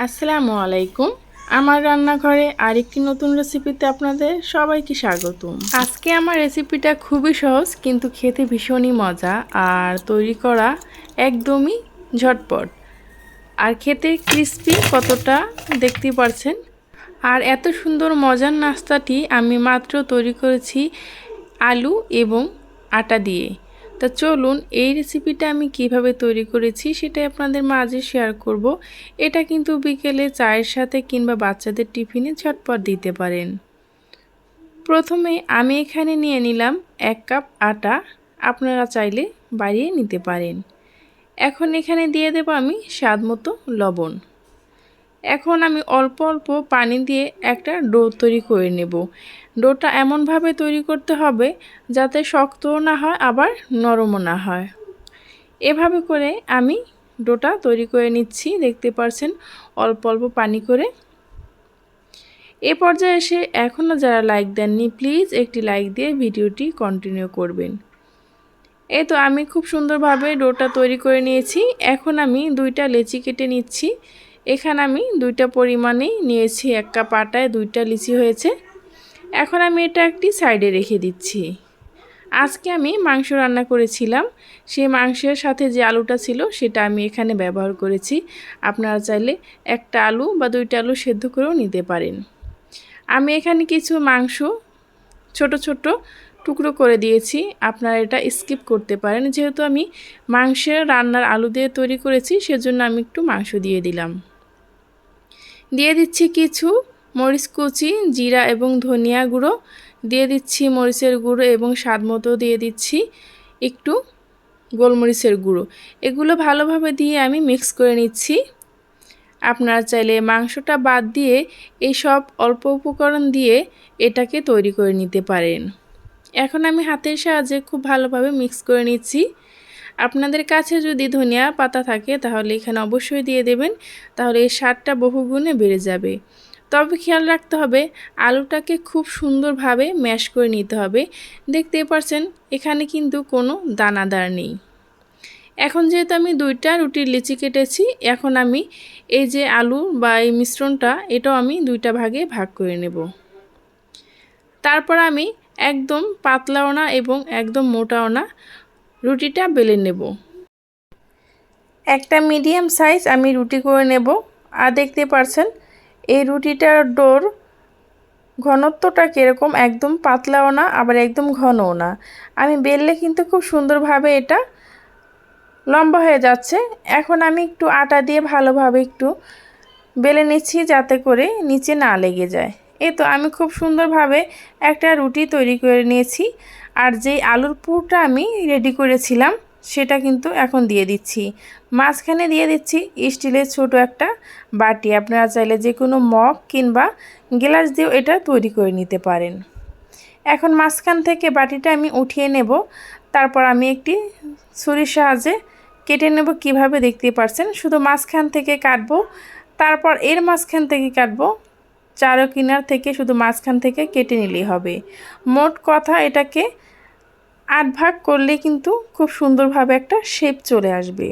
আসসালামু আলাইকুম। আমার রান্নাঘরে আরেকটি নতুন রেসিপিতে আপনাদের সবাইকে স্বাগতম। আজকে আমার রেসিপিটা খুবই সহজ কিন্তু খেতে ভীষণই মজা আর তৈরি করা একদমই ঝটপট আর খেতে ক্রিস্পি কতটা দেখতেই পারছেন। আর এত সুন্দর মজার নাস্তাটি আমি মাত্র তৈরি করেছি আলু এবং আটা দিয়ে। তা চলুন এই রেসিপিটা আমি কিভাবে তৈরি করেছি সেটাই আপনাদের মাঝে শেয়ার করব। এটা কিন্তু বিকেলে চায়ের সাথে কিংবা বাচ্চাদের টিফিনে ঝটপট দিতে পারেন। প্রথমে আমি এখানে নিয়ে নিলাম 1 কাপ আটা, আপনারা চাইলে বাড়িয়ে নিতে পারেন। এখন এখানে দিয়ে দেব আমি স্বাদমতো লবণ। এখন আমি অল্প অল্প পানি দিয়ে একটা ডো তৈরি করে নেব। ডোটা এমনভাবে তৈরি করতে হবে যাতে শক্তও না হয় আবার নরমও না হয়। এভাবে করে আমি ডোটা তৈরি করে নিচ্ছি, দেখতে পাচ্ছেন অল্প অল্প পানি করে। এ পর্যায়ে এসে এখনও যারা লাইক দেননি প্লিজ একটি লাইক দিয়ে ভিডিওটি কন্টিনিউ করবেন। এই তো আমি খুব সুন্দরভাবে ডোটা তৈরি করে নিয়েছি। এখন আমি 2টা লেচি কেটে নিচ্ছি। এখানে আমি 2টা পরিমাণেই নিয়েছি, 1 কাপ আটায় 2টা লিচি হয়েছে। এখন আমি এটা একটি সাইডে রেখে দিচ্ছি। আজকে আমি মাংস রান্না করেছিলাম, সেই মাংসের সাথে যে আলুটা ছিল সেটা আমি এখানে ব্যবহার করেছি। আপনারা চাইলে একটা আলু বা 2টা আলু সেদ্ধ করেও নিতে পারেন। আমি এখানে কিছু মাংস ছোট ছোট টুকরো করে দিয়েছি, আপনারা এটা স্কিপ করতে পারেন। যেহেতু আমি মাংসের রান্নার আলু দিয়ে তৈরি করেছি সেজন্য আমি একটু মাংস দিয়ে দিলাম। দিয়ে দিচ্ছি কিছু মরিচ কুচি, জিরা এবং ধনিয়া গুঁড়ো, দিয়ে দিচ্ছি মরিচের গুঁড়ো এবং স্বাদমতো দিয়ে দিচ্ছি একটু গোলমরিচের গুঁড়ো। এগুলো ভালোভাবে দিয়ে আমি মিক্স করে নিচ্ছি। আপনারা চাইলে মাংসটা বাদ দিয়ে এই সব অল্প উপকরণ দিয়ে এটাকে তৈরি করে নিতে পারেন। এখন আমি হাতের সাহায্যে খুব ভালোভাবে মিক্স করে নিচ্ছি। আপনাদের কাছে যদি ধনিয়া পাতা থাকে তাহলে এখানে অবশ্যই দিয়ে দেবেন, তাহলে এই স্বাদটা বহুগুণে বেড়ে যাবে। তবে খেয়াল রাখতে হবে আলুটাকে খুব সুন্দরভাবে ম্যাশ করে নিতে হবে। দেখতেই পাচ্ছেন এখানে কিন্তু কোনো দানাদার নেই। এখন যেহেতু আমি 2টা রুটির লিচি কেটেছি, এখন আমি এই যে আলু বা এই মিশ্রণটা এটাও আমি 2টা ভাগে ভাগ করে নেব। তারপর আমি একদম পাতলাও না এবং একদম মোটাও না রুটিটা বেলে নেব। একটা মিডিয়াম সাইজ আমি রুটি করে নেব। আর দেখতে পাচ্ছেন এই রুটিটার ডোর ঘনত্বটা কীরকম, একদম পাতলাও না আবার একদম ঘনও না। আমি বেললে কিন্তু খুব সুন্দরভাবে এটা লম্বা হয়ে যাচ্ছে। এখন আমি একটু আটা দিয়ে ভালোভাবে একটু বেলে নিচ্ছি যাতে করে নিচে না লেগে যায়। এই তো আমি খুব সুন্দরভাবে একটা রুটি তৈরি করে নিয়েছি। আর যেই আলুর পুরটা আমি রেডি করেছিলাম সেটা কিন্তু এখন দিয়ে দিচ্ছি। মাঝখানে দিয়ে দিচ্ছি স্টিলের ছোট একটা বাটি, আপনারা চাইলে যে কোনো মগ কিংবা গ্লাস দিয়েও এটা তৈরি করে নিতে পারেন। এখন মাঝখান থেকে বাটিটা আমি উঠিয়ে নেব। তারপর আমি একটি ছুরির সাহায্যে কেটে নেব। কিভাবে দেখতে পাচ্ছেন শুধু মাঝখান থেকে কাটবো, তারপর এর মাঝখান থেকে কাটবো, চারো কিনার থেকে শুধু মাঝখান থেকে কেটে নিলেই হবে। মোট কথা এটাকে 8 ভাগ করলে কিন্তু খুব সুন্দরভাবে একটা শেপ চলে আসবে।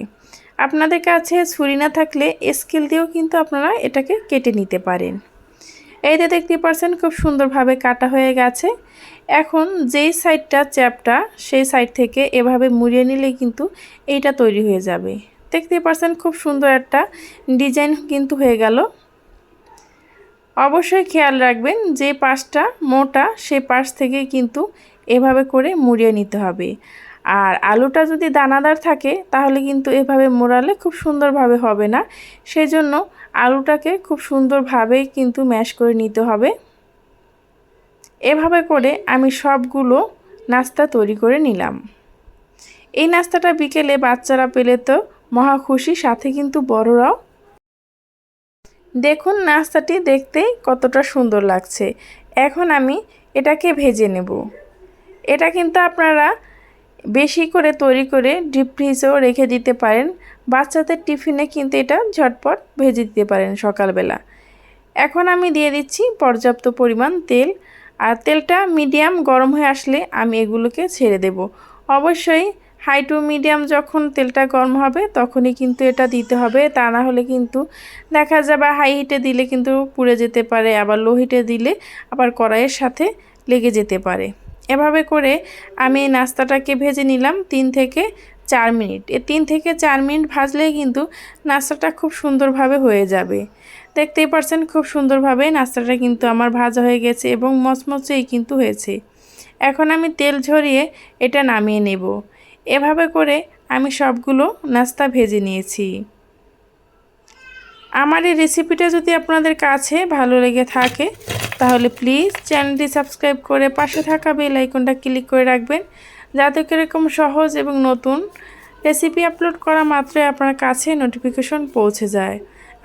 আপনাদের কাছে ছুরি না থাকলে স্কেল দিয়েও কিন্তু আপনারা এটাকে কেটে নিতে পারেন। এই যে দেখতে পাচ্ছেন খুব সুন্দরভাবে কাটা হয়ে গেছে। এখন যেই সাইডটা চ্যাপটা সেই সাইড থেকে এভাবে মুড়িয়ে নিলে কিন্তু এইটা তৈরি হয়ে যাবে। দেখতে পাচ্ছেন খুব সুন্দর একটা ডিজাইন কিন্তু হয়ে গেল। অবশ্যই খেয়াল রাখবেন যে পাশটা মোটা সেই পাশ থেকে কিন্তু এভাবে করে মুড়িয়ে নিতে হবে। আর আলুটা যদি দানাদার থাকে তাহলে কিন্তু এভাবে মোড়ালে খুব সুন্দরভাবে হবে না, সেই জন্য আলুটাকে খুব সুন্দরভাবে কিন্তু ম্যাশ করে নিতে হবে। এভাবে করে আমি সবগুলো নাস্তা তৈরি করে নিলাম। এই নাস্তাটা বিকেলে বাচ্চারা পেলে তো মহা খুশি, সাথে কিন্তু বড়রাও। দেখুন নাস্তাটি দেখতে কতটা সুন্দর লাগছে। এখন আমি এটাকে ভেজে নেব। এটা কিন্তু আপনারা বেশি করে তৈরি করে ডিপ ফ্রিজেও রেখে দিতে পারেন। বাচ্চাদের টিফিনে কিন্তু এটা ঝটপট ভেজে দিতে পারেন সকালবেলা। এখন আমি দিয়ে দিচ্ছি পর্যাপ্ত পরিমাণ তেল। আর তেলটা মিডিয়াম গরম হয়ে আসলে আমি এগুলোকে ছেড়ে দেব। অবশ্যই হাই টু মিডিয়াম যখন তেলটা গরম হবে তখনই কিন্তু এটা দিতে হবে, তা না হলে কিন্তু দেখা যাবে হাই হিটে দিলে কিন্তু পুড়ে যেতে পারে, আবার লো হিটে দিলে আবার কড়াইয়ের সাথে লেগে যেতে পারে। এভাবে করে আমি এই নাস্তাটাকে ভেজে নিলাম 3 থেকে 4 মিনিট। 3 থেকে 4 মিনিট ভাজলেই কিন্তু নাস্তাটা খুব সুন্দরভাবে হয়ে যাবে। দেখতেই পাচ্ছেন খুব সুন্দরভাবে নাস্তাটা কিন্তু আমার ভাজা হয়ে গেছে এবং মচমচেই কিন্তু হয়েছে। এখন আমি তেল ঝরিয়ে এটা নামিয়ে নেব। এভাবে করে আমি সবগুলো নাস্তা ভেজে নিয়েছি। আমার এই রেসিপিটা যদি আপনাদের কাছে ভালো লেগে থাকে তাহলে প্লিজ চ্যানেলটি সাবস্ক্রাইব করে পাশে থাকা বেল আইকনটা ক্লিক করে রাখবেন, যাতে এরকম সহজ এবং নতুন রেসিপি আপলোড করা মাত্রই আপনার কাছে নোটিফিকেশন পৌঁছে যায়,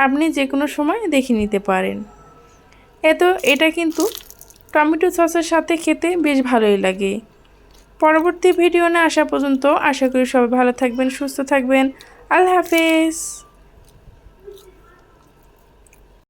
আপনি যে কোনো সময় দেখে নিতে পারেন। এটা কিন্তু টমেটো সসের সাথে খেতে বেশ ভালোই লাগে। পরবর্তী ভিডিও না আসা পর্যন্ত আশা করি সবাই ভালো থাকবেন, সুস্থ থাকবেন। আল্লাহ হাফেজ।